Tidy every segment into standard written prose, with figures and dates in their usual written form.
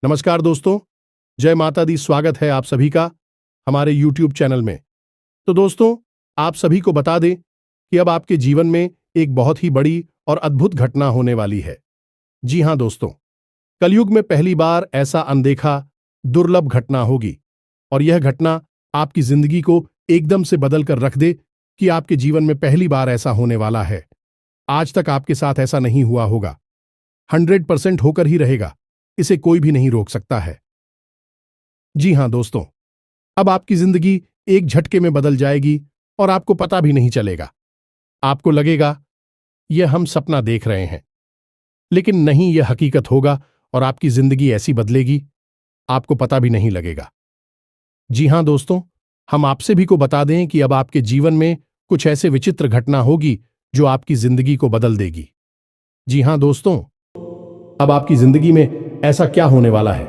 नमस्कार दोस्तों, जय माता दी। स्वागत है आप सभी का हमारे YouTube चैनल में। तो दोस्तों, आप सभी को बता दें कि अब आपके जीवन में एक बहुत ही बड़ी और अद्भुत घटना होने वाली है। जी हां दोस्तों, कलयुग में पहली बार ऐसा अनदेखा दुर्लभ घटना होगी और यह घटना आपकी जिंदगी को एकदम से बदल कर रख दे कि आपके जीवन में पहली बार ऐसा होने वाला है। आज तक आपके साथ ऐसा नहीं हुआ होगा, 100% होकर ही रहेगा। इसे कोई भी नहीं रोक सकता है। जी हां दोस्तों, अब आपकी जिंदगी एक झटके में बदल जाएगी और आपको पता भी नहीं चलेगा। आपको लगेगा यह हम सपना देख रहे हैं, लेकिन नहीं, यह हकीकत होगा और आपकी जिंदगी ऐसी बदलेगी आपको पता भी नहीं लगेगा। जी हां दोस्तों, हम आप सभी को बता दें कि अब आपके जीवन में कुछ ऐसे विचित्र घटना होगी जो आपकी जिंदगी को बदल देगी। जी हां दोस्तों, अब आपकी जिंदगी में ऐसा क्या होने वाला है,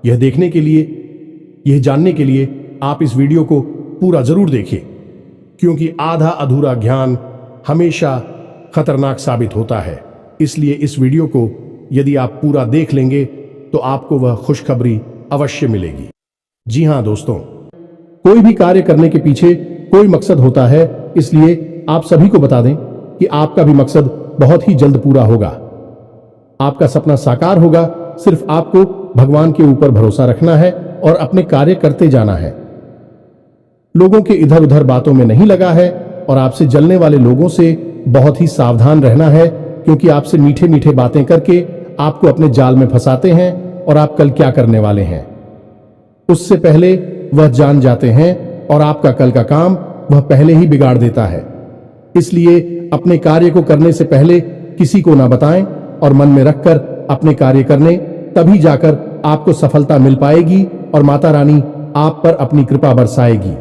यह देखने के लिए, यह जानने के लिए आप इस वीडियो को पूरा जरूर देखिए, क्योंकि आधा अधूरा ज्ञान हमेशा खतरनाक साबित होता है। इसलिए इस वीडियो को यदि आप पूरा देख लेंगे तो आपको वह खुशखबरी अवश्य मिलेगी। जी हां दोस्तों, कोई भी कार्य करने के पीछे कोई मकसद होता है, इसलिए आप सभी को बता दें कि आपका भी मकसद बहुत ही जल्द पूरा होगा। आपका सपना साकार होगा। सिर्फ आपको भगवान के ऊपर भरोसा रखना है और अपने कार्य करते जाना है। लोगों के इधर उधर बातों में नहीं लगा है और आपसे जलने वाले लोगों से बहुत ही सावधान रहना है, क्योंकि आपसे मीठे मीठे बातें करके आपको अपने जाल में फंसाते हैं और आप कल क्या करने वाले हैं उससे पहले वह जान जाते हैं और आपका कल का काम वह पहले ही बिगाड़ देता है। इसलिए अपने कार्य को करने से पहले किसी को ना बताएं और मन में रखकर अपने कार्य करने, तभी जाकर आपको सफलता मिल पाएगी और माता रानी आप पर अपनी कृपा बरसाएगी।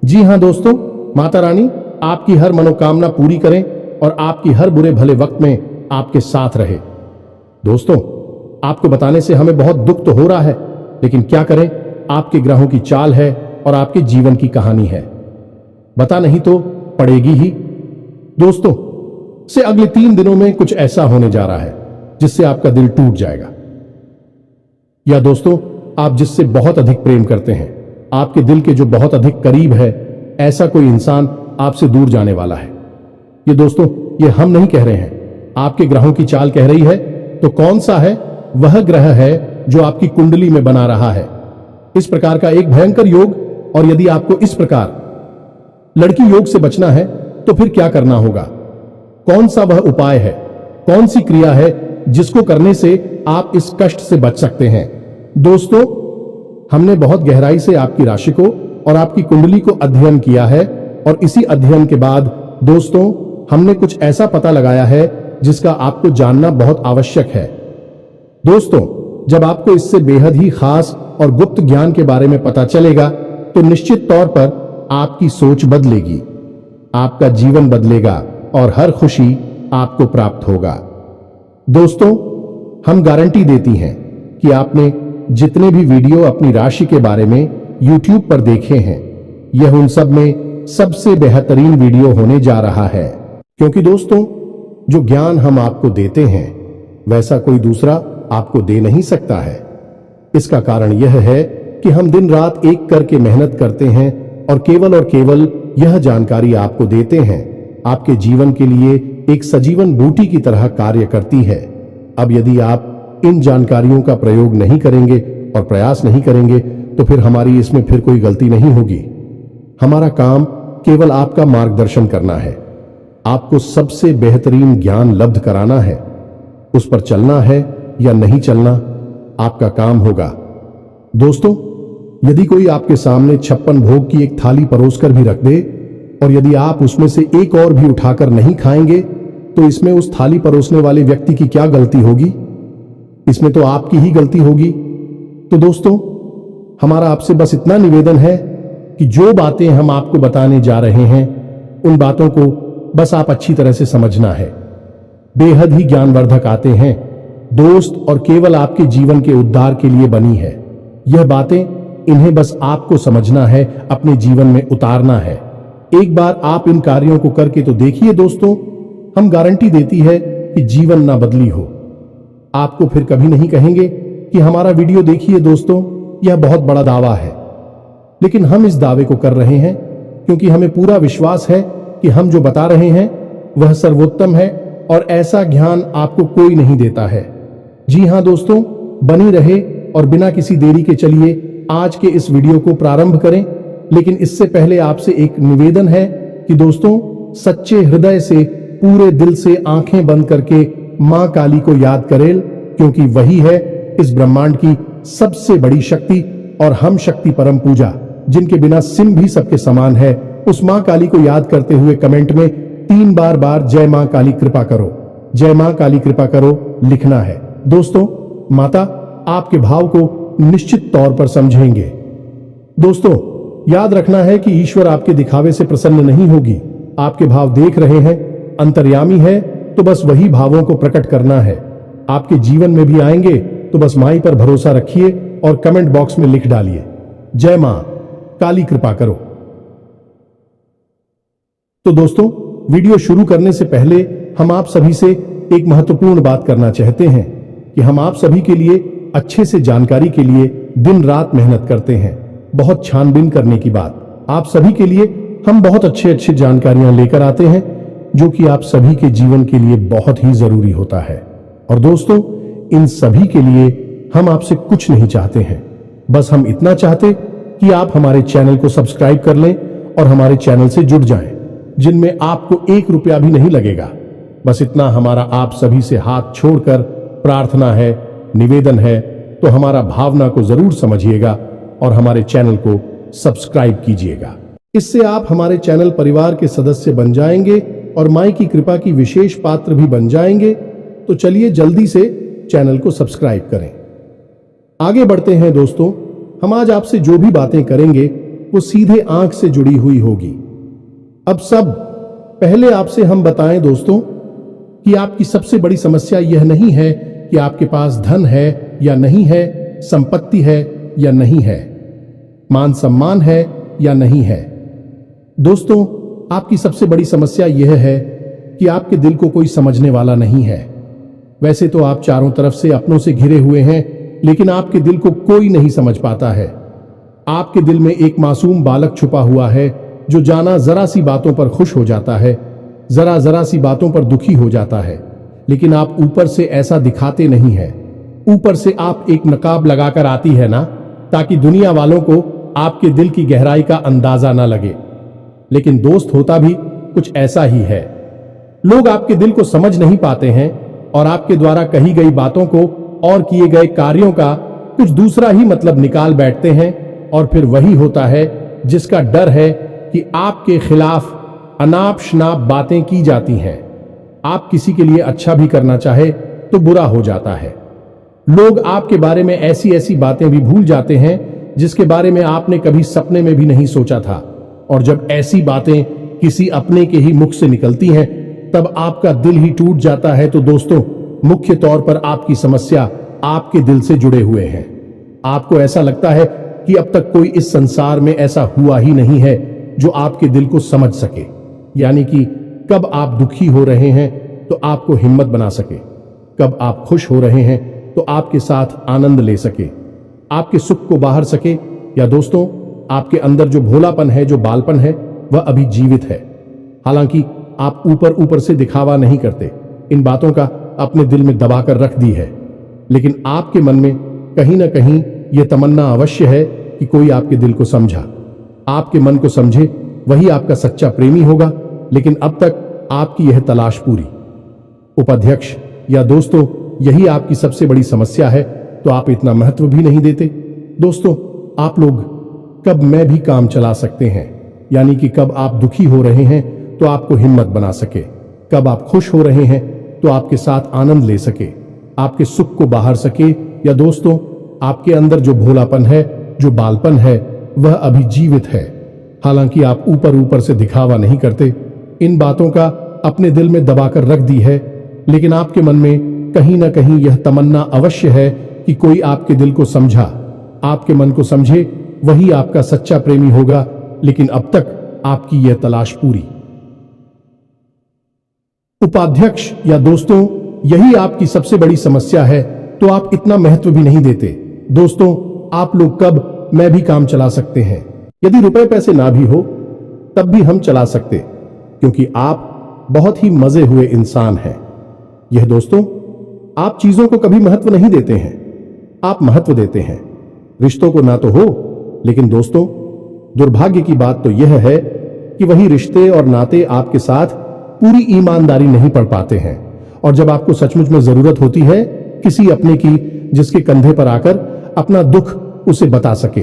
जी हां दोस्तों, माता रानी आपकी हर मनोकामना पूरी करें और आपकी हर बुरे भले वक्त में आपके साथ रहे। दोस्तों, आपको बताने से हमें बहुत दुख तो हो रहा है, लेकिन क्या करें, आपके ग्रहों की चाल है और आपके जीवन की कहानी है। बता नहीं तो पड़ेगी ही। दोस्तों, से अगले 3 दिनों में कुछ ऐसा होने जा रहा है जिससे आपका दिल टूट जाएगा। या दोस्तों, आप जिससे बहुत अधिक प्रेम करते हैं, आपके दिल के जो बहुत अधिक करीब है, ऐसा कोई इंसान आपसे दूर जाने वाला है। ये दोस्तों, ये हम नहीं कह रहे हैं, आपके ग्रहों की चाल कह रही है। तो कौन सा है वह ग्रह है जो आपकी कुंडली में बना रहा है इस प्रकार का एक भयंकर योग? और यदि आपको इस प्रकार लड़की योग से बचना है तो फिर क्या करना होगा? कौन सा वह उपाय है, कौन सी क्रिया है जिसको करने से आप इस कष्ट से बच सकते हैं? दोस्तों, हमने बहुत गहराई से आपकी राशि को और आपकी कुंडली को अध्ययन किया है और इसी अध्ययन के बाद दोस्तों हमने कुछ ऐसा पता लगाया है जिसका आपको जानना बहुत आवश्यक है। दोस्तों, जब आपको इससे बेहद ही खास और गुप्त ज्ञान के बारे में पता चलेगा तो निश्चित तौर पर आपकी सोच बदलेगी, आपका जीवन बदलेगा और हर खुशी आपको प्राप्त होगा। दोस्तों, हम गारंटी देती हैं कि आपने जितने भी वीडियो अपनी राशि के बारे में YouTube पर देखे हैं, यह उन सब में सबसे बेहतरीन वीडियो होने जा रहा है, क्योंकि दोस्तों जो ज्ञान हम आपको देते हैं वैसा कोई दूसरा आपको दे नहीं सकता है। इसका कारण यह है कि हम दिन रात एक करके मेहनत करते हैं और केवल यह जानकारी आपको देते हैं, आपके जीवन के लिए एक सजीवन बूटी की तरह कार्य करती है। अब यदि आप इन जानकारियों का प्रयोग नहीं करेंगे और प्रयास नहीं करेंगे तो फिर हमारी इसमें फिर कोई गलती नहीं होगी। हमारा काम केवल आपका मार्गदर्शन करना है, आपको सबसे बेहतरीन ज्ञान लब्ध कराना है। उस पर चलना है या नहीं चलना आपका काम होगा। दोस्तों, यदि कोई आपके सामने 56 भोग की एक थाली परोसकर भी रख दे और यदि आप उसमें से एक और भी उठाकर नहीं खाएंगे तो इसमें उस थाली परोसने वाले व्यक्ति की क्या गलती होगी? इसमें तो आपकी ही गलती होगी। तो दोस्तों, हमारा आपसे बस इतना निवेदन है कि जो बातें हम आपको बताने जा रहे हैं उन बातों को बस आप अच्छी तरह से समझना है। बेहद ही ज्ञानवर्धक आते हैं दोस्त और केवल आपके जीवन के उद्धार के लिए बनी है। यह बातें इन्हें बस आपको समझना है, अपने जीवन में उतारना है। एक बार आप इन कार्यों को करके तो देखिए दोस्तों, हम गारंटी देती है कि जीवन ना बदली हो। आपको फिर कभी नहीं कहेंगे कि हमारा वीडियो देखिए दोस्तों, यह बहुत बड़ा दावा है, लेकिन हम इस दावे को कर रहे हैं क्योंकि हमें पूरा विश्वास है कि हम जो बता रहे हैं वह सर्वोत्तम है और ऐसा ज्ञान आपको कोई नहीं देता है। जी हां दोस्तों, बनी रहे और बिना किसी देरी के चलिए आज के इस वीडियो को प्रारंभ करें। लेकिन इससे पहले आपसे एक निवेदन है कि दोस्तों, सच्चे हृदय से, पूरे दिल से आंखें बंद करके मां काली को याद करें, क्योंकि वही है इस ब्रह्मांड की सबसे बड़ी शक्ति और हम शक्ति परम पूजा, जिनके बिना सिम भी सबके समान है। उस मां काली को याद करते हुए कमेंट में 3 बार जय मां काली कृपा करो, जय मां काली कृपा करो लिखना है। दोस्तों, माता आपके भाव को निश्चित तौर पर समझेंगे। दोस्तों, याद रखना है कि ईश्वर आपके दिखावे से प्रसन्न नहीं होगी। आपके भाव देख रहे हैं, अंतर्यामी है, तो बस वही भावों को प्रकट करना है। आपके जीवन में भी आएंगे, तो बस माई पर भरोसा रखिए और कमेंट बॉक्स में लिख डालिए, जय मां काली कृपा करो। तो दोस्तों, वीडियो शुरू करने से पहले हम आप सभी से एक महत्वपूर्ण बात करना चाहते हैं कि हम आप सभी के लिए अच्छे से जानकारी के लिए दिन रात मेहनत करते हैं। बहुत छानबीन करने की बात, आप सभी के लिए हम बहुत अच्छी जानकारियां लेकर आते हैं जो कि आप सभी के जीवन के लिए बहुत ही जरूरी होता है। और दोस्तों, इन सभी के लिए हम आपसे कुछ नहीं चाहते हैं, बस हम इतना चाहते कि आप हमारे चैनल को सब्सक्राइब कर लें और हमारे चैनल से जुड़ जाएं, जिनमें आपको 1 रुपया भी नहीं लगेगा। बस इतना हमारा आप सभी से हाथ छोड़कर प्रार्थना है, निवेदन है। तो हमारा भावना को जरूर समझिएगा और हमारे चैनल को सब्सक्राइब कीजिएगा। इससे आप हमारे चैनल परिवार के सदस्य बन जाएंगे और माई की कृपा की विशेष पात्र भी बन जाएंगे। तो चलिए जल्दी से चैनल को सब्सक्राइब करें। आगे बढ़ते हैं दोस्तों, हम आज आपसे जो भी बातें करेंगे वो सीधे आंख से जुड़ी हुई होगी। अब सब पहले आपसे हम बताएं दोस्तों कि आपकी सबसे बड़ी समस्या यह नहीं है कि आपके पास धन है या नहीं है, संपत्ति है या नहीं है, मान सम्मान है या नहीं है। दोस्तों, आपकी सबसे बड़ी समस्या यह है कि आपके दिल को कोई समझने वाला नहीं है। वैसे तो आप चारों तरफ से अपनों से घिरे हुए हैं, लेकिन आपके दिल को कोई नहीं समझ पाता है। आपके दिल में एक मासूम बालक छुपा हुआ है जो जाना जरा सी बातों पर खुश हो जाता है, जरा सी बातों पर दुखी हो जाता है, लेकिन आप ऊपर से ऐसा दिखाते नहीं है। ऊपर से आप एक नकाब लगाकर आती है ना, ताकि दुनिया वालों को आपके दिल की गहराई का अंदाजा ना लगे। लेकिन दोस्त, होता भी कुछ ऐसा ही है। लोग आपके दिल को समझ नहीं पाते हैं और आपके द्वारा कही गई बातों को और किए गए कार्यों का कुछ दूसरा ही मतलब निकाल बैठते हैं। और फिर वही होता है जिसका डर है कि आपके खिलाफ अनाप शनाप बातें की जाती हैं। आप किसी के लिए अच्छा भी करना चाहे तो बुरा हो जाता है। लोग आपके बारे में ऐसी ऐसी बातें भी भूल जाते हैं जिसके बारे में आपने कभी सपने में भी नहीं सोचा था। और जब ऐसी बातें किसी अपने के ही मुख से निकलती हैं, तब आपका दिल ही टूट जाता है। तो दोस्तों, मुख्य तौर पर आपकी समस्या आपके दिल से जुड़े हुए हैं। आपको ऐसा लगता है कि अब तक कोई इस संसार में ऐसा हुआ ही नहीं है जो आपके दिल को समझ सके। यानी कि कब आप दुखी हो रहे हैं तो आपको हिम्मत बना सके, कब आप खुश हो रहे हैं तो आपके साथ आनंद ले सके, आपके सुख को बाहर सके। या दोस्तों, आपके अंदर जो भोलापन है, जो बालपन है, वह अभी जीवित है। हालांकि आप ऊपर ऊपर से दिखावा नहीं करते, इन बातों का अपने दिल में दबाकर रख दी है, लेकिन आपके मन में कहीं ना कहीं यह तमन्ना अवश्य है कि कोई आपके दिल को समझा, आपके मन को समझे, वही आपका सच्चा प्रेमी होगा। लेकिन अब तक आपकी यह तलाश पूरी। उपाध्यक्ष या दोस्तों, यही आपकी सबसे बड़ी समस्या है, तो आप इतना महत्व भी नहीं देते। दोस्तों, आप लोग कब मैं भी काम चला सकते हैं, यानी कि कब आप दुखी हो रहे हैं तो आपको हिम्मत बना सके, कब आप खुश हो रहे हैं तो आपके साथ आनंद ले सके, आपके सुख को बाहर सके। या दोस्तों, आपके अंदर जो भोलापन है, जो बालपन है, वह अभी जीवित है। हालांकि आप ऊपर ऊपर से दिखावा नहीं करते, इन बातों का अपने दिल में दबाकर रख दी है, लेकिन आपके मन में कहीं ना कहीं यह तमन्ना अवश्य है कि कोई आपके दिल को समझा, आपके मन को समझे, वही आपका सच्चा प्रेमी होगा। लेकिन अब तक आपकी यह तलाश पूरी। उपाध्यक्ष या दोस्तों, यही आपकी सबसे बड़ी समस्या है, तो आप इतना महत्व भी नहीं देते। दोस्तों, आप लोग कब मैं भी काम चला सकते हैं। यदि रुपए पैसे ना भी हो तब भी हम चला सकते, क्योंकि आप बहुत ही मजे हुए इंसान हैं। यह दोस्तों, आप चीजों को कभी महत्व नहीं देते हैं, आप महत्व देते हैं। रिश्तों को ना तो हो, लेकिन दोस्तों, दुर्भाग्य की बात तो यह है कि वही रिश्ते और नाते आपके साथ पूरी ईमानदारी नहीं पढ़ पाते हैं। और जब आपको सचमुच में जरूरत होती है किसी अपने की, जिसके कंधे पर आकर अपना दुख उसे बता सके,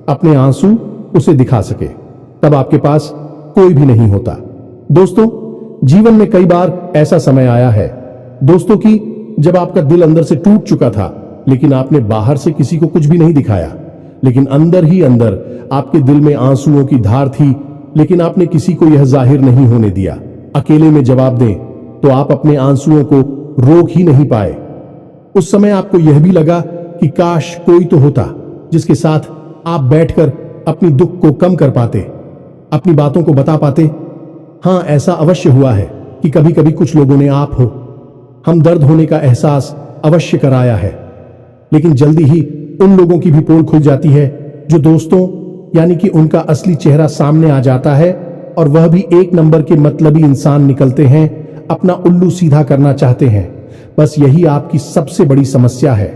अपने आंसू उसे दिखा सके, तब आपके पास कोई भी नहीं होता। दोस्तों, जीवन में कई बार ऐसा समय आया है दोस्तों कि जब आपका दिल अंदर से टूट चुका था, लेकिन आपने बाहर से किसी को कुछ भी नहीं दिखाया, लेकिन अंदर ही अंदर आपके दिल में आंसुओं की धार थी, लेकिन आपने किसी को यह जाहिर नहीं होने दिया। अकेले में जवाब दें तो आप अपने आंसुओं को रोक ही नहीं पाए। उस समय आपको यह भी लगा कि काश कोई तो होता जिसके साथ आप बैठकर अपनी दुख को कम कर पाते, अपनी बातों को बता पाते। हां, ऐसा अवश्य हुआ है कि कभी कभी कुछ लोगों ने आप हो हम दर्द होने का एहसास अवश्य कराया है, लेकिन जल्दी ही उन लोगों की भी पोल खुल जाती है जो दोस्तों यानी कि उनका असली चेहरा सामने आ जाता है, और वह भी एक नंबर के मतलबी इंसान निकलते हैं, अपना उल्लू सीधा करना चाहते हैं। बस यही आपकी सबसे बड़ी समस्या है,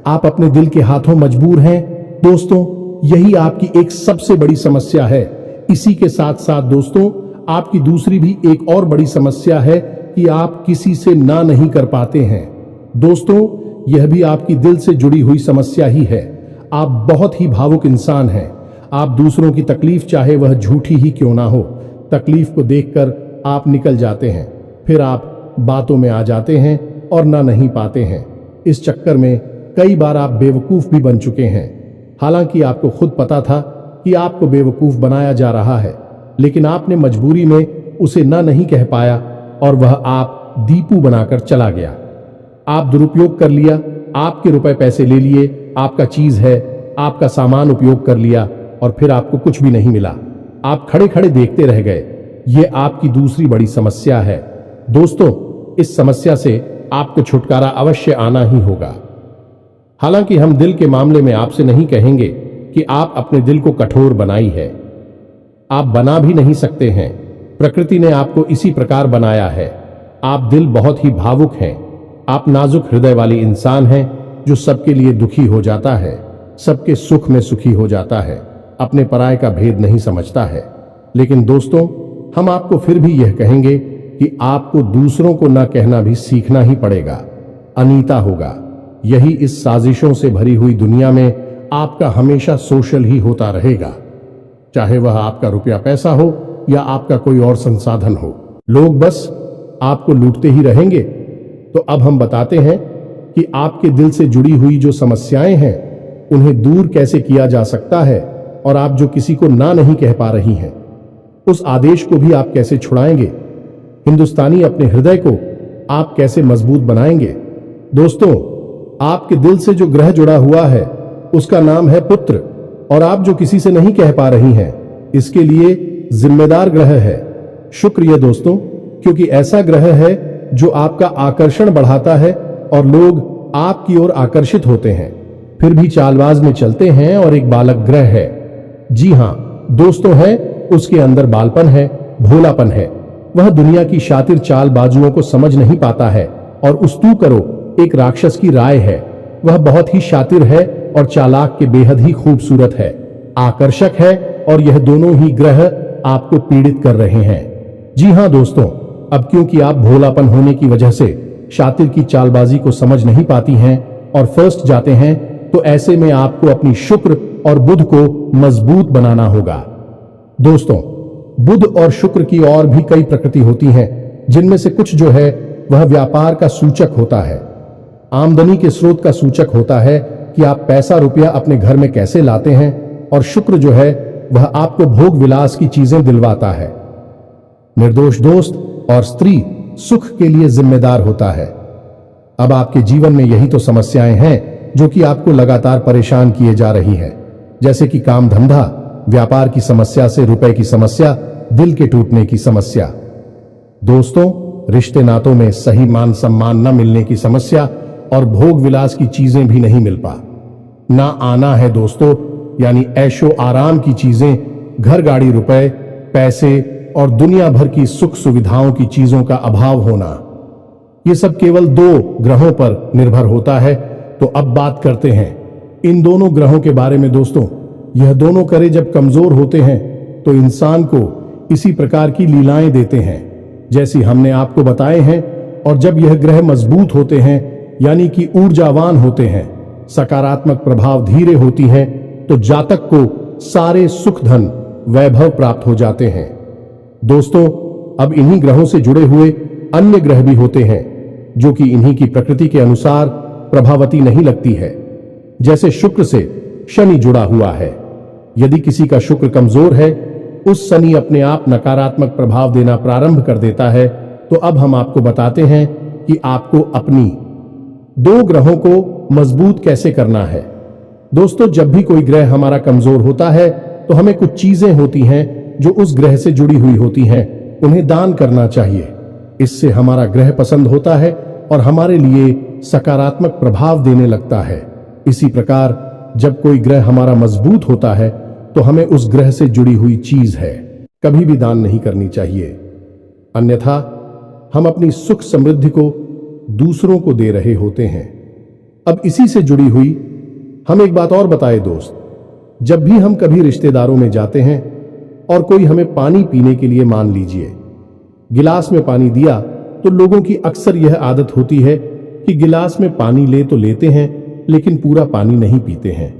आप अपने दिल के हाथों मजबूर हैं। दोस्तों, यही आपकी एक सबसे बड़ी समस्या है। इसी के साथ साथ दोस्तों, आपकी दूसरी भी एक और बड़ी समस्या है कि आप किसी से ना नहीं कर पाते हैं। दोस्तों, यह भी आपकी दिल से जुड़ी हुई समस्या ही है। आप बहुत ही भावुक इंसान हैं। आप दूसरों की तकलीफ, चाहे वह झूठी ही क्यों ना हो, तकलीफ को देखकर आप निकल जाते हैं, फिर आप बातों में आ जाते हैं और ना नहीं पाते हैं। इस चक्कर में कई बार आप बेवकूफ भी बन चुके हैं। हालांकि आपको खुद पता था कि आपको बेवकूफ बनाया जा रहा है, लेकिन आपने मजबूरी में उसे ना नहीं कह पाया और वह आप दीपू बनाकर चला गया। आप दुरुपयोग कर लिया, आपके रुपए पैसे ले लिए, आपका चीज है, आपका सामान उपयोग कर लिया और फिर आपको कुछ भी नहीं मिला। आप खड़े खड़े देखते रह गए। यह आपकी दूसरी बड़ी समस्या है। दोस्तों, इस समस्या से आपको छुटकारा अवश्य आना ही होगा। हालांकि हम दिल के मामले में आपसे नहीं कहेंगे कि आप अपने दिल को कठोर बनाई है, आप बना भी नहीं सकते हैं। प्रकृति ने आपको इसी प्रकार बनाया है। आप दिल बहुत ही भावुक हैं, आप नाजुक हृदय वाली इंसान हैं जो सबके लिए दुखी हो जाता है, सबके सुख में सुखी हो जाता है, अपने पराये का भेद नहीं समझता है। लेकिन दोस्तों, हम आपको फिर भी यह कहेंगे कि आपको दूसरों को न कहना भी सीखना ही पड़ेगा। अनीता होगा। यही इस साजिशों से भरी हुई दुनिया में आपका हमेशा सोशल ही होता रहेगा, चाहे वह आपका रुपया पैसा हो या आपका कोई और संसाधन हो। लोग बस आपको लूटते ही रहेंगे। तो अब हम बताते हैं कि आपके दिल से जुड़ी हुई जो समस्याएं हैं उन्हें दूर कैसे किया जा सकता है, और आप जो किसी को ना नहीं कह पा रही हैं उस आदेश को भी आप कैसे छुड़ाएंगे। हिंदुस्तानी अपने हृदय को आप कैसे मजबूत बनाएंगे। दोस्तों, आपके दिल से जो ग्रह जुड़ा हुआ है उसका नाम है पुत्र, और आप जो किसी से नहीं कह पा रही हैं इसके लिए जिम्मेदार ग्रह है शुक्र। ये दोस्तों, क्योंकि ऐसा ग्रह है जो आपका आकर्षण बढ़ाता है और लोग आपकी ओर आकर्षित होते हैं, फिर भी चालबाज में चलते हैं। और एक बालक ग्रह है, जी हां दोस्तों, है, उसके अंदर बालपन है, भोलापन है। वह दुनिया की शातिर चालबाजुओं को समझ नहीं पाता है, और उस्तू करो एक राक्षस की राय है। वह बहुत ही शातिर है और चालाक के बेहद ही खूबसूरत है, आकर्षक है, और यह दोनों ही ग्रह आपको पीड़ित कर रहे हैं। जी हां दोस्तों, अब क्योंकि आप भोलापन होने की वजह से शातिर की चालबाजी को समझ नहीं पाती हैं और फर्स्ट जाते हैं, तो ऐसे में आपको अपनी शुक्र और बुध को मजबूत बनाना होगा। दोस्तों, बुध और शुक्र की और भी कई प्रकृति होती हैं, जिनमें से कुछ जो है वह व्यापार का सूचक होता है, आमदनी के स्रोत का सूचक होता है कि आप पैसा रुपया अपने घर में कैसे लाते हैं, और शुक्र जो है वह आपको भोग विलास की चीजें दिलवाता है। निर्दोष दोस्त और स्त्री सुख के लिए जिम्मेदार होता है। अब आपके जीवन में यही तो समस्याएं हैं जो कि आपको लगातार परेशान किए जा रही हैं, जैसे कि काम धंधा, व्यापार की समस्या से रुपए की समस्या, दिल के टूटने की समस्या। दोस्तों, रिश्ते नातों में सही मान सम्मान न मिलने की समस्या, और भोग विलास की चीजें भी नहीं मिल पा। ना आना है दोस्तों, यानी ऐशो आराम की चीजें, घर गाड़ी रुपए पैसे और दुनिया भर की सुख सुविधाओं की चीजों का अभाव होना। ये सब केवल 2 ग्रहों पर निर्भर होता है। तो अब बात करते हैं इन दोनों ग्रहों के बारे में दोस्तों। यह दोनों करे जब कमजोर होते हैं तो इंसान को इसी प्रकार की लीलाएं देते हैं जैसी हमने आपको बताए हैं। और जब यह ग्रह मजबूत होते हैं यानी कि ऊर्जावान होते हैं, सकारात्मक प्रभाव धीरे होती है, तो जातक को सारे सुख धन वैभव प्राप्त हो जाते हैं। दोस्तों, अब इन्हीं ग्रहों से जुड़े हुए अन्य ग्रह भी होते हैं जो कि इन्हीं की प्रकृति के अनुसार प्रभावती नहीं लगती है। जैसे शुक्र से शनि जुड़ा हुआ है। यदि किसी का शुक्र कमजोर है, उस शनि अपने आप नकारात्मक प्रभाव देना प्रारंभ कर देता है। तो अब हम आपको बताते हैं कि आपको अपनी 2 ग्रहों को मजबूत कैसे करना है। दोस्तों, जब भी कोई ग्रह हमारा कमजोर होता है तो हमें कुछ चीजें होती हैं जो उस ग्रह से जुड़ी हुई होती हैं, उन्हें दान करना चाहिए। इससे हमारा ग्रह पसंद होता है और हमारे लिए सकारात्मक प्रभाव देने लगता है। इसी प्रकार जब कोई ग्रह हमारा मजबूत होता है तो हमें उस ग्रह से जुड़ी हुई चीज है कभी भी दान नहीं करनी चाहिए, अन्यथा हम अपनी सुख समृद्धि को दूसरों को दे रहे होते हैं। अब इसी से जुड़ी हुई हम एक बात और बताए दोस्त। जब भी हम कभी रिश्तेदारों में जाते हैं और कोई हमें पानी पीने के लिए, मान लीजिए गिलास में पानी दिया, तो लोगों की अक्सर यह आदत होती है कि गिलास में पानी ले तो लेते हैं लेकिन पूरा पानी नहीं पीते हैं।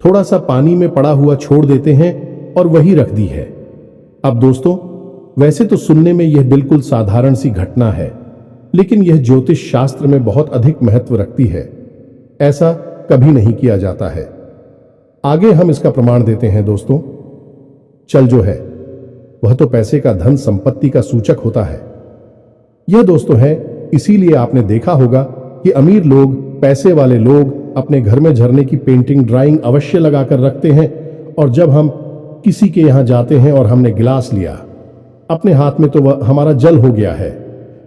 थोड़ा सा पानी में पड़ा हुआ छोड़ देते हैं और वही रख दी है। अब दोस्तों, वैसे तो सुनने में यह बिल्कुल साधारण सी घटना है, लेकिन यह ज्योतिष शास्त्र में बहुत अधिक महत्व रखती है। ऐसा कभी नहीं किया जाता है। आगे हम इसका प्रमाण देते हैं दोस्तों। चल जो है वह तो पैसे का, धन संपत्ति का सूचक होता है। यह दोस्तों है, इसीलिए आपने देखा होगा कि अमीर लोग, पैसे वाले लोग अपने घर में झरने की पेंटिंग, ड्राइंग अवश्य लगाकर रखते हैं। और जब हम किसी के यहां जाते हैं और हमने गिलास लिया अपने हाथ में, तो वह हमारा जल हो गया है,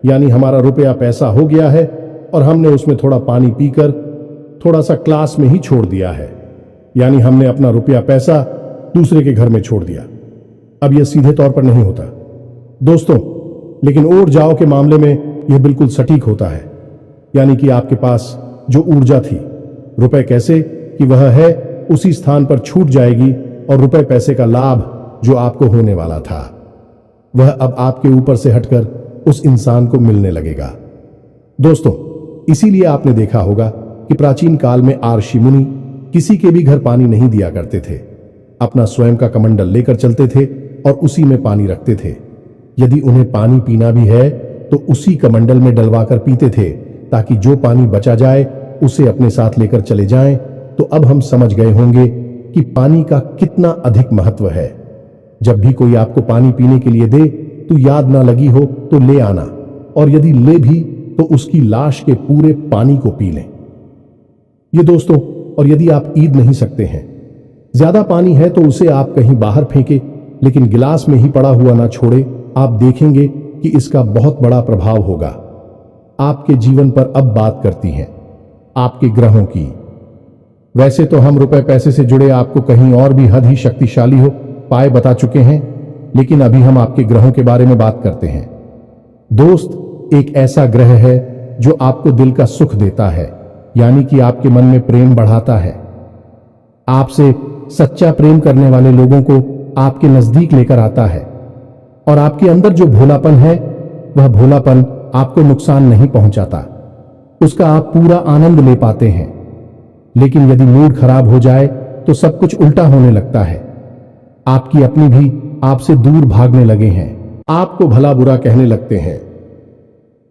यानी हमारा रुपया पैसा हो गया है और हमने उसमें थोड़ा पानी पीकर थोड़ा सा क्लास में ही छोड़ दिया है, यानी हमने अपना रुपया पैसा दूसरे के घर में छोड़ दिया। अब यह सीधे तौर पर नहीं होता दोस्तों, लेकिन ऊर्जाओं के मामले में यह बिल्कुल सटीक होता है। यानी कि आपके पास जो ऊर्जा थी, रुपए कैसे कि वह है उसी स्थान पर छूट जाएगी और रुपए पैसे का लाभ जो आपको होने वाला था वह अब आपके ऊपर से हटकर उस इंसान को मिलने लगेगा। दोस्तों, इसीलिए आपने देखा होगा कि प्राचीन काल में ऋषि मुनि किसी के भी घर पानी नहीं दिया करते थे। अपना स्वयं का कमंडल लेकर चलते थे और उसी में पानी रखते थे। यदि उन्हें पानी पीना भी है तो उसी कमंडल में डलवाकर पीते थे, ताकि जो पानी बचा जाए उसे अपने साथ लेकर चले जाएं। तो अब हम समझ गए होंगे कि पानी का कितना अधिक महत्व है। जब भी कोई आपको पानी पीने के लिए दे तो याद ना लगी हो तो ले आना, और यदि ले भी तो उसकी लाश के पूरे पानी को पी लें। ये दोस्तों, और यदि आप ईद नहीं सकते हैं, ज्यादा पानी है तो उसे आप कहीं बाहर फेंके, लेकिन गिलास में ही पड़ा हुआ ना छोड़े। आप देखेंगे कि इसका बहुत बड़ा प्रभाव होगा आपके जीवन पर। अब बात करती हैं आपके ग्रहों की। वैसे तो हम रुपए पैसे से जुड़े आपको कहीं और भी हद ही शक्तिशाली हो पाए बता चुके हैं, लेकिन अभी हम आपके ग्रहों के बारे में बात करते हैं। दोस्त, एक ऐसा ग्रह है जो आपको दिल का सुख देता है, यानी कि आपके मन में प्रेम बढ़ाता है। आपसे सच्चा प्रेम करने वाले लोगों को आपके नजदीक लेकर आता है, और आपके अंदर जो भोलापन है वह भोलापन आपको नुकसान नहीं पहुंचाता, उसका आप पूरा आनंद ले पाते हैं। लेकिन यदि मूड खराब हो जाए तो सब कुछ उल्टा होने लगता है। आपकी अपनी भी आपसे दूर भागने लगे हैं, आपको भला बुरा कहने लगते हैं,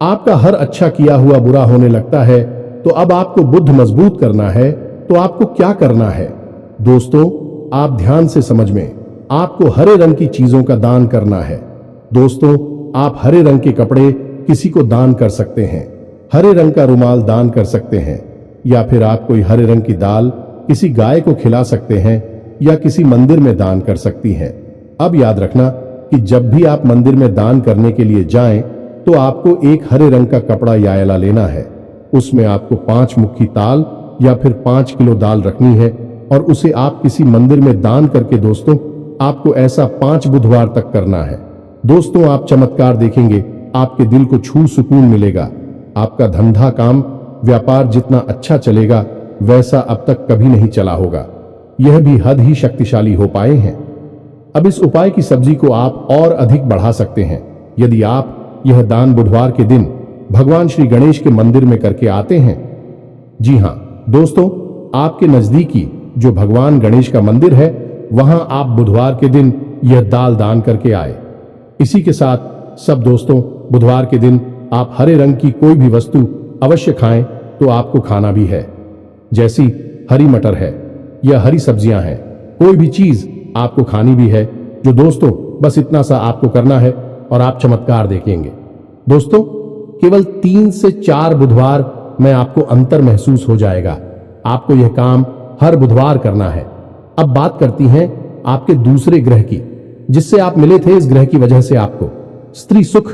आपका हर अच्छा किया हुआ बुरा होने लगता है। तो अब आपको बुद्ध मजबूत करना है तो आपको क्या करना है दोस्तों? आप ध्यान से समझ में, आपको हरे रंग की चीजों का दान करना है। दोस्तों, आप हरे रंग के कपड़े किसी को दान कर सकते हैं, हरे रंग का रुमाल दान कर सकते हैं, या फिर आप कोई हरे रंग की दाल किसी गाय को खिला सकते हैं, या किसी मंदिर में दान कर सकती हैं। अब याद रखना कि जब भी आप मंदिर में दान करने के लिए जाएं तो आपको एक हरे रंग का कपड़ा या एला लेना है, उसमें आपको 5 मुट्ठी ताल या फिर 5 किलो दाल रखनी है और उसे आप किसी मंदिर में दान करके दोस्तों आपको ऐसा 5 बुधवार तक करना है। दोस्तों आप चमत्कार देखेंगे, आपके दिल को छू सुकून मिलेगा। आपका धंधा काम व्यापार जितना अच्छा चलेगा वैसा अब तक कभी नहीं चला होगा। यह भी हद ही शक्तिशाली उपाय हैं। अब इस उपाय की सब्जी को आप और अधिक बढ़ा सकते हैं यदि आप यह दान बुधवार के दिन भगवान श्री गणेश के मंदिर में करके आते हैं। जी हां दोस्तों, आपके नजदीकी जो भगवान गणेश का मंदिर है वहां आप बुधवार के दिन यह दाल दान करके आए। इसी के साथ सब दोस्तों बुधवार के दिन आप हरे रंग की कोई भी वस्तु अवश्य खाएं तो आपको खाना भी है, जैसी हरी मटर है या हरी सब्जियां हैं, कोई भी चीज आपको खानी भी है। जो दोस्तों बस इतना सा आपको करना है और आप चमत्कार देखेंगे। दोस्तों केवल 3 से 4 बुधवार में आपको अंतर महसूस हो जाएगा। आपको यह काम हर बुधवार करना है। अब बात करती हैं आपके दूसरे ग्रह की, जिससे आप मिले थे। इस ग्रह की वजह से आपको स्त्री सुख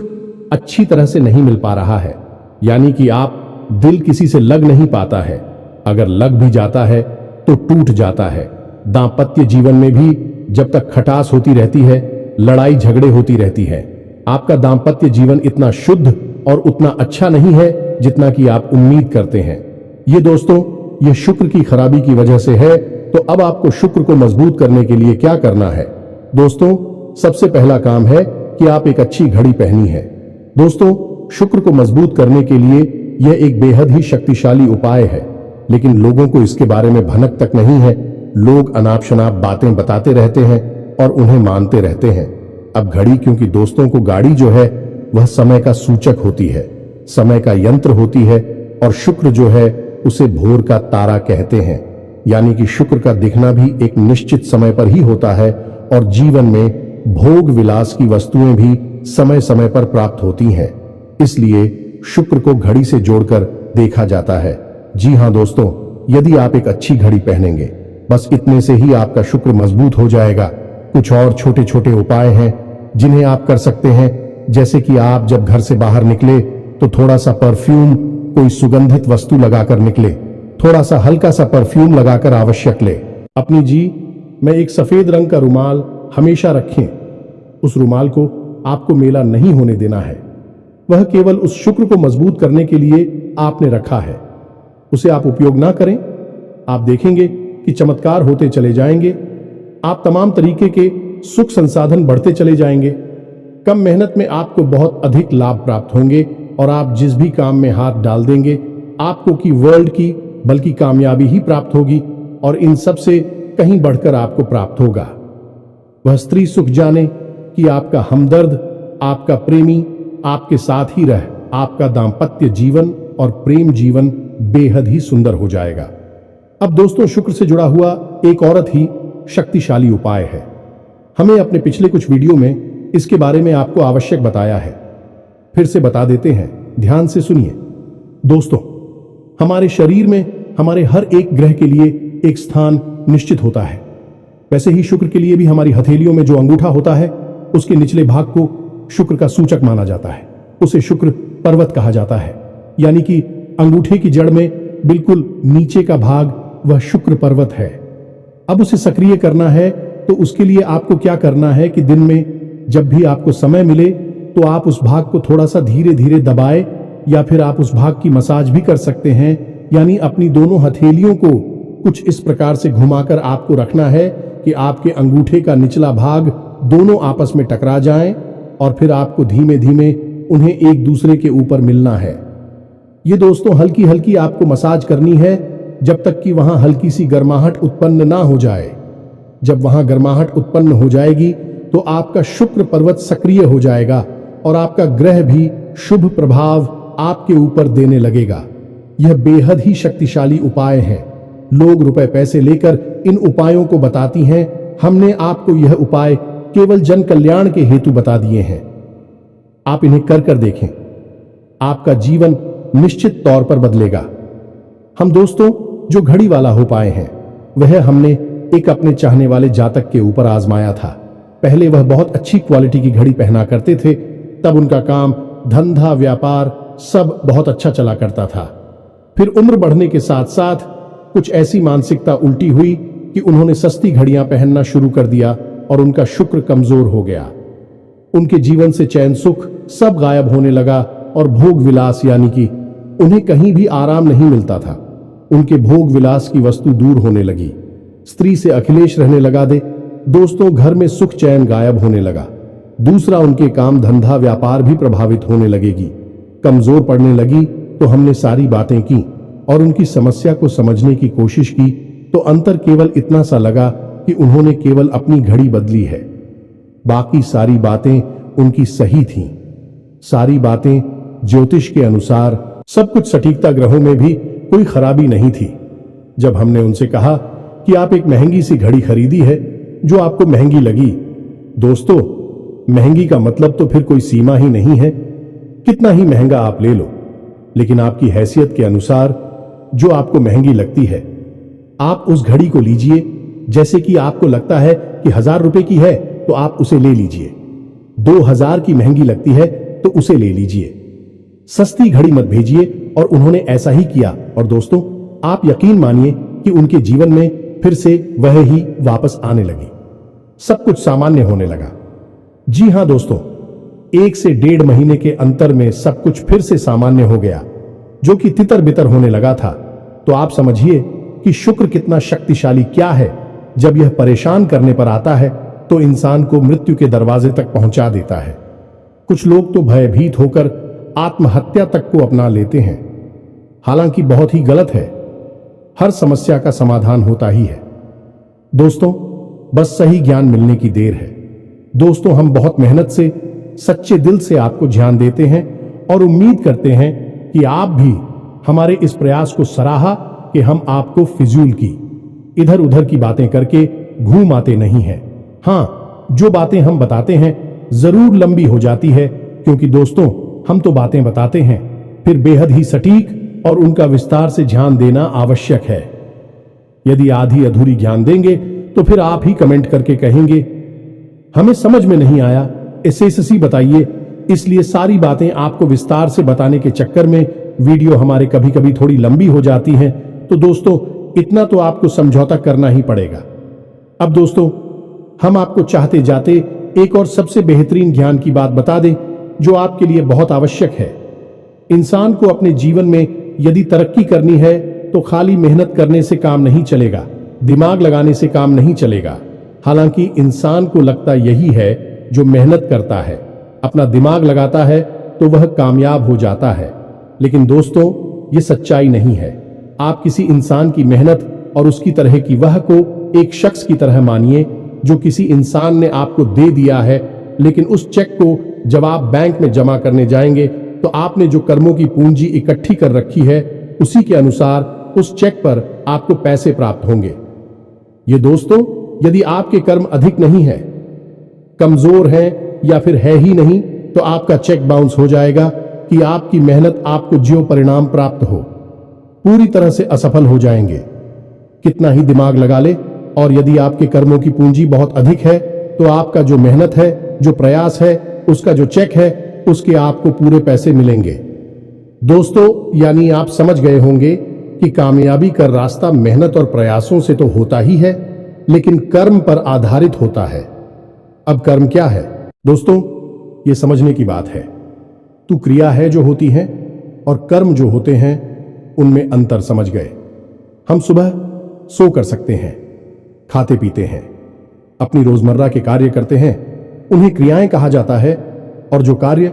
अच्छी तरह से नहीं मिल पा रहा है, यानी कि आप दिल किसी से लग नहीं पाता है। अगर लग भी जाता है तो टूट जाता है। दांपत्य जीवन में भी जब तक खटास होती रहती है, लड़ाई झगड़े होती रहती है। आपका दांपत्य जीवन इतना शुद्ध और उतना अच्छा नहीं है जितना कि आप उम्मीद करते हैं। ये दोस्तों ये शुक्र की खराबी की वजह से है। तो अब आपको शुक्र को मजबूत करने के लिए क्या करना है? दोस्तों सबसे पहला काम है कि आप एक अच्छी घड़ी पहनी है। दोस्तों शुक्र को मजबूत करने के लिए यह एक बेहद ही शक्तिशाली उपाय है, लेकिन लोगों को इसके बारे में भनक तक नहीं है। लोग अनाप शनाप बातें बताते रहते हैं और उन्हें मानते रहते हैं। अब घड़ी, क्योंकि दोस्तों को गाड़ी जो है वह समय का सूचक होती है, समय का यंत्र होती है, और शुक्र जो है उसे भोर का तारा कहते हैं। यानी कि शुक्र का दिखना भी एक निश्चित समय पर ही होता है और जीवन में भोग विलास की वस्तुएं भी समय समय पर प्राप्त होती हैं। इसलिए शुक्र को घड़ी से जोड़कर देखा जाता है। जी हां दोस्तों, यदि आप एक अच्छी घड़ी पहनेंगे, बस इतने से ही आपका शुक्र मजबूत हो जाएगा। कुछ और छोटे छोटे उपाय हैं जिन्हें आप कर सकते हैं, जैसे कि आप जब घर से बाहर निकले तो थोड़ा सा परफ्यूम, कोई सुगंधित वस्तु लगाकर निकले। थोड़ा सा हल्का सा परफ्यूम लगाकर आवश्यक ले। अपनी जी में एक सफेद रंग का रुमाल हमेशा रखें। उस रुमाल को आपको मेला नहीं होने देना है। वह केवल उस शुक्र को मजबूत करने के लिए आपने रखा है। उसे आप उपयोग ना करें, आप देखेंगे कि चमत्कार होते चले जाएंगे। आप तमाम तरीके के सुख संसाधन बढ़ते चले जाएंगे। कम मेहनत में आपको बहुत अधिक लाभ प्राप्त होंगे और आप जिस भी काम में हाथ डाल देंगे आपको की वर्ल्ड की बल्कि कामयाबी ही प्राप्त होगी, और इन सब से कहीं बढ़कर आपको प्राप्त होगा वह स्त्री सुख। जाने कि आपका हमदर्द, आपका प्रेमी आपके साथ ही रह आपका दाम्पत्य जीवन और प्रेम जीवन बेहद ही सुंदर हो जाएगा। अब दोस्तों शुक्र से जुड़ा हुआ एक औरत ही शक्तिशाली उपाय है। हमें अपने पिछले कुछ वीडियो में इसके बारे में आपको आवश्यक बताया है, फिर से बता देते हैं, ध्यान से सुनिए। दोस्तों हमारे शरीर में हमारे हर एक ग्रह के लिए एक स्थान निश्चित होता है। वैसे ही शुक्र के लिए भी हमारी हथेलियों में जो अंगूठा होता है उसके निचले भाग को शुक्र का सूचक माना जाता है। उसे शुक्र पर्वत कहा जाता है, यानी कि अंगूठे की जड़ में बिल्कुल नीचे का भाग वह शुक्र पर्वत है। अब उसे सक्रिय करना है तो उसके लिए आपको क्या करना है कि दिन में जब भी आपको समय मिले तो आप उस भाग को थोड़ा सा धीरे धीरे दबाए, या फिर आप उस भाग की मसाज भी कर सकते हैं। यानी अपनी दोनों हथेलियों को कुछ इस प्रकार से घुमाकर आपको रखना है कि आपके अंगूठे का निचला भाग दोनों आपस में टकरा जाएं, और फिर आपको धीमे धीमे उन्हें एक दूसरे के ऊपर मिलना है। ये दोस्तों हल्की हल्की आपको मसाज करनी है जब तक कि वहां हल्की सी गर्माहट उत्पन्न ना हो जाए। जब वहां गर्माहट उत्पन्न हो जाएगी तो आपका शुक्र पर्वत सक्रिय हो जाएगा और आपका ग्रह भी शुभ प्रभाव आपके ऊपर देने लगेगा। यह बेहद ही शक्तिशाली उपाय है। लोग रुपए पैसे लेकर इन उपायों को बताती हैं। हमने आपको यह उपाय केवल जन कल्याण के हेतु बता दिए हैं। आप इन्हें कर कर देखें, आपका जीवन निश्चित तौर पर बदलेगा। हम दोस्तों जो घड़ी वाला उपाय है वह हमने एक अपने चाहने वाले जातक के ऊपर आजमाया था। पहले वह बहुत अच्छी क्वालिटी की घड़ी पहना करते थे, तब उनका काम धंधा व्यापार सब बहुत अच्छा चला करता था। फिर उम्र बढ़ने के साथ साथ कुछ ऐसी मानसिकता उल्टी हुई कि उन्होंने सस्ती घड़ियां पहनना शुरू कर दिया और उनका शुक्र कमजोर हो गया। उनके जीवन से चैन सुख सब गायब होने लगा और भोग विलास यानी कि उन्हें कहीं भी आराम नहीं मिलता था। उनके भोग विलास की वस्तु दूर होने लगी। स्त्री से अखिलेश रहने लगा दे। दोस्तों, घर में सुख चैन गायब होने लगा। दूसरा, उनके काम धंधा व्यापार भी प्रभावित होने लगेगी। कमजोर पड़ने लगी। तो हमने सारी बातें की और उनकी समस्या को समझने की कोशिश की तो अंतर केवल इतना सा लगा कि उन्होंने केवल अपनी घड़ी बदली है। बाकी सारी बातें उनकी सही थीं। सारी बातें ज्योतिष के अनुसार, सब कुछ सटीकता, ग्रहों में भी कोई खराबी नहीं थी। जब हमने उनसे कहा कि आप एक महंगी सी घड़ी खरीदी है जो आपको महंगी लगी। दोस्तों, महंगी का मतलब तो फिर कोई सीमा ही नहीं है। कितना ही महंगा आप ले लो, लेकिन आपकी हैसियत के अनुसार जो आपको महंगी लगती है आप उस घड़ी को लीजिए। जैसे कि आपको लगता है कि 1000 रुपए की है तो आप उसे ले लीजिए। 2000 की महंगी लगती है तो उसे ले लीजिए। सस्ती घड़ी मत भेजिए। और उन्होंने ऐसा ही किया। और दोस्तों, आप यकीन मानिए कि उनके जीवन में फिर से वह ही वापस आने लगी। सब कुछ सामान्य होने लगा। जी हां दोस्तों, 1 से 1.5 महीने के अंतर में सब कुछ फिर से सामान्य हो गया, जो कि तितर बितर होने लगा था। तो आप समझिए कि शुक्र कितना शक्तिशाली क्या है। जब यह परेशान करने पर आता है तो इंसान को मृत्यु के दरवाजे तक पहुंचा देता है। कुछ लोग तो भयभीत होकर आत्महत्या तक को अपना लेते हैं, हालांकि बहुत ही गलत है। हर समस्या का समाधान होता ही है। दोस्तों, बस सही ज्ञान मिलने की देर है। दोस्तों, हम बहुत मेहनत से, सच्चे दिल से आपको ध्यान देते हैं और उम्मीद करते हैं कि आप भी हमारे इस प्रयास को सराहा कि हम आपको फिजूल की, इधर उधर की बातें करके घूम आते नहीं हैं। हाँ, जो बातें हम बताते हैं जरूर लंबी हो जाती है, क्योंकि दोस्तों, हम तो बातें बताते हैं, फिर बेहद ही सटीक और उनका विस्तार से ध्यान देना आवश्यक है। यदि आधी अधूरी ज्ञान देंगे तो फिर आप ही कमेंट करके कहेंगे हमें समझ में नहीं आया, एसएससी बताइए। इसलिए सारी बातें आपको विस्तार से बताने के चक्कर में वीडियो हमारे कभी कभी थोड़ी लंबी हो जाती हैं। तो दोस्तों, इतना तो आपको समझौता करना ही पड़ेगा। अब दोस्तों, हम आपको चाहते जाते एक और सबसे बेहतरीन ज्ञान की बात बता दें जो आपके लिए बहुत आवश्यक है। इंसान को अपने जीवन में यदि तरक्की करनी है तो खाली मेहनत करने से काम नहीं चलेगा, दिमाग लगाने से काम नहीं चलेगा। हालांकि इंसान को लगता यही है, जो मेहनत करता है, अपना दिमाग लगाता है तो वह कामयाब हो जाता है। लेकिन दोस्तों, ये सच्चाई नहीं है। आप किसी इंसान की मेहनत और उसकी तरह की वह को एक शख्स की तरह मानिए जो किसी इंसान ने आपको दे दिया है, लेकिन उस चेक को जब आप बैंक में जमा करने जाएंगे तो आपने जो कर्मों की पूंजी इकट्ठी कर रखी है उसी के अनुसार उस चेक पर आपको पैसे प्राप्त होंगे। ये दोस्तों, यदि आपके कर्म अधिक नहीं है, कमजोर हैं या फिर है ही नहीं, तो आपका चेक बाउंस हो जाएगा कि आपकी मेहनत आपको जो परिणाम प्राप्त हो पूरी तरह से असफल हो जाएंगे। कितना ही दिमाग लगा ले, और यदि आपके कर्मों की पूंजी बहुत अधिक है तो आपका जो मेहनत है, जो प्रयास है, उसका जो चेक है, उसके आपको पूरे पैसे मिलेंगे। दोस्तों, यानी आप समझ गए होंगे कि कामयाबी का रास्ता मेहनत और प्रयासों से तो होता ही है, लेकिन कर्म पर आधारित होता है। अब कर्म क्या है दोस्तों, ये समझने की बात है। तो क्रिया है जो होती है और कर्म जो होते हैं, उनमें अंतर समझ गए। हम सुबह सो कर सकते हैं, खाते पीते हैं, अपनी रोजमर्रा के कार्य करते हैं, उन्हें क्रियाएं कहा जाता है। और जो कार्य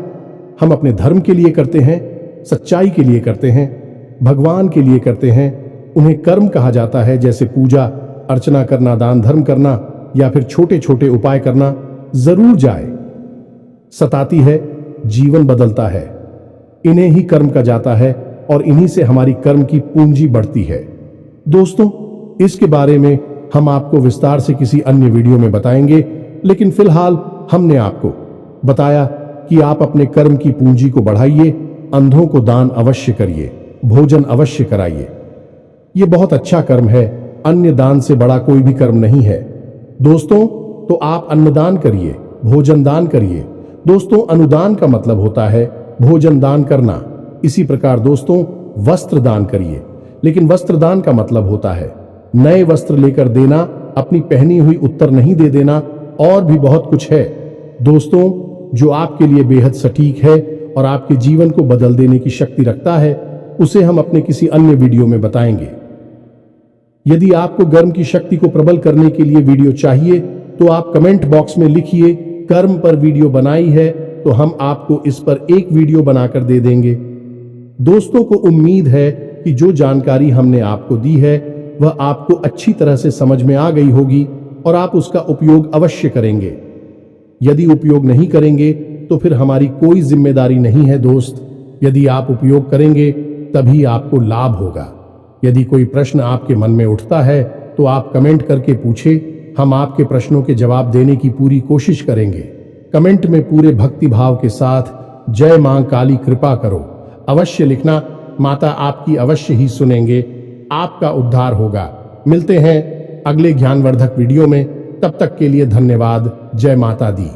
हम अपने धर्म के लिए करते हैं, सच्चाई के लिए करते हैं, भगवान के लिए करते हैं, उन्हें कर्म कहा जाता है। जैसे पूजा अर्चना करना, दान धर्म करना या फिर छोटे छोटे उपाय करना। जरूर जाए, सताती है, जीवन बदलता है, इन्हें ही कर्म कहा जाता है और इन्हीं से हमारी कर्म की पूंजी बढ़ती है। दोस्तों, इसके बारे में हम आपको विस्तार से किसी अन्य वीडियो में बताएंगे, लेकिन फिलहाल हमने आपको बताया कि आप अपने कर्म की पूंजी को बढ़ाइए, अंधों को दान अवश्य करिए, भोजन अवश्य कराइए। यह बहुत अच्छा कर्म है, अन्य दान से बड़ा कोई भी कर्म नहीं है। दोस्तों, तो आप अन्नदान करिए, भोजन दान करिए। दोस्तों, अनुदान का मतलब होता है भोजन दान करना। इसी प्रकार दोस्तों, वस्त्र दान करिए। लेकिन वस्त्र दान का मतलब होता है नए वस्त्र लेकर देना, अपनी पहनी हुई उत्तर नहीं दे देना, और भी बहुत कुछ है दोस्तों जो आपके लिए बेहद सटीक है और आपके जीवन को बदल देने की शक्ति रखता है। उसे हम अपने किसी अन्य वीडियो में बताएंगे। यदि आपको कर्म की शक्ति को प्रबल करने के लिए वीडियो चाहिए तो आप कमेंट बॉक्स में लिखिए कर्म पर वीडियो बनाई है, तो हम आपको इस पर एक वीडियो बनाकर दे देंगे। दोस्तों को उम्मीद है कि जो जानकारी हमने आपको दी है वह आपको अच्छी तरह से समझ में आ गई होगी और आप उसका उपयोग अवश्य करेंगे। यदि उपयोग नहीं करेंगे तो फिर हमारी कोई जिम्मेदारी नहीं है दोस्त। यदि आप उपयोग करेंगे तभी आपको लाभ होगा। यदि कोई प्रश्न आपके मन में उठता है तो आप कमेंट करके पूछे, हम आपके प्रश्नों के जवाब देने की पूरी कोशिश करेंगे। कमेंट में पूरे भक्ति भाव के साथ जय मां काली कृपा करो अवश्य लिखना। माता आपकी अवश्य ही सुनेंगे, आपका उद्धार होगा। मिलते हैं अगले ज्ञानवर्धक वीडियो में, तब तक के लिए धन्यवाद। जय माता दी।